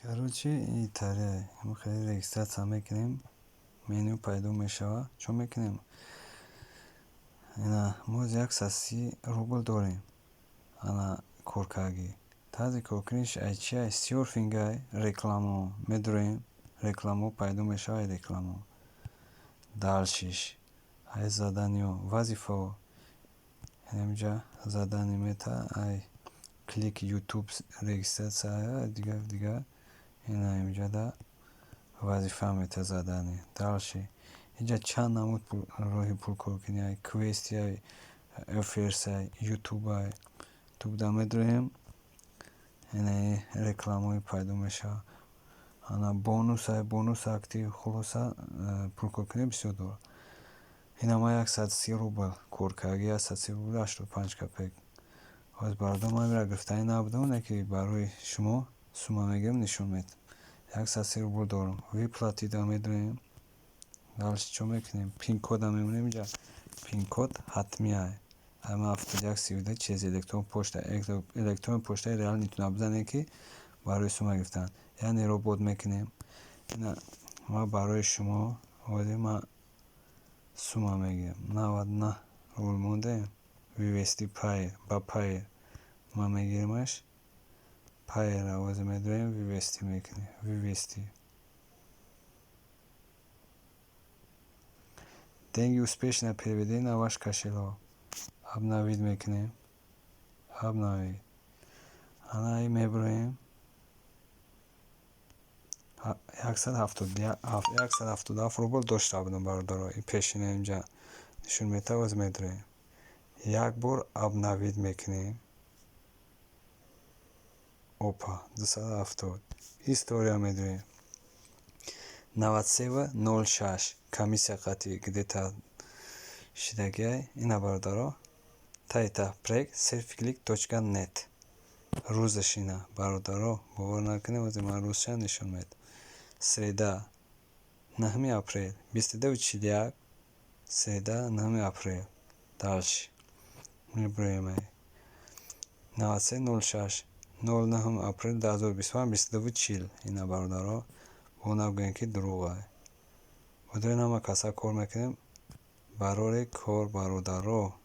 Короче, این طریق ما خیلی رجیستر میکنیم، меню пайдо мешавад. чо мекунем? ина мо 130 рубл дорем. ана коркагӣ тарзи коркуниш айчи серфингай рекламо медурем, рекламо пайдо мешавад. Рекламо далшиш ай заданиё вазифао инҷа задани мета ай клик ютуб регистрация дигар ина инҷада вазифа мета задани далши инҷа чанд намуд роҳи пулкоркунӣ ай квести ай оферс ай ютуб ай тубда медурем. ина рекламои пайдо мешавад. ана бонус ай бонус актив хулоса пулкоркунӣ бисёр дорад. ина ман 130 рубл коркагӣ 130 рубл 85 копеек. ҳоз бародар ман амира гирифтанӣ набудам, не ки барои шумо сума мегирам нишон медам. 130 рубл дорам. Выплатида медурем. далши чо мекунем? Пин-кода мемонем инҷа. Пин-код ҳатмӣ ай. ай ман 7132 чиз электрон почта. Электрон почтаи реал метавонад бизанем ки барои сума гирифтан. яънеро бод мекунем. ина ман барои шумо ҳозир ман сума мегирам. 99 рубл мондаем. вивести пай ба пай ман мегирамаш. пайра ҳозир медурем, вивести мекунем. Вивести. Деньги успешно переведены на ваш кошелек. Обновить мекунем. Обновить. ана ин мебурем. 177 рубл дошта будам бародаро. ин пешина инҷа нишон метавад, ҳозир медурем. як бор обновить мекунем. опа 270. история медурем. 9706 комиссия қатъи где-то шидагиай. ина бародаро тайта прек selfclick.net рӯзаш ина бародаро бовар накунем, ҳозир ман рӯзша нишон медам. среда 9 апрел 22:41 среда 9 апрел. далши мебурем ай 9306 09 апрел 2021 22:40. ина бародаро бо нагӯем ки дурӯғ ай. бодои нама каса кор мекунем барори кор бародаро.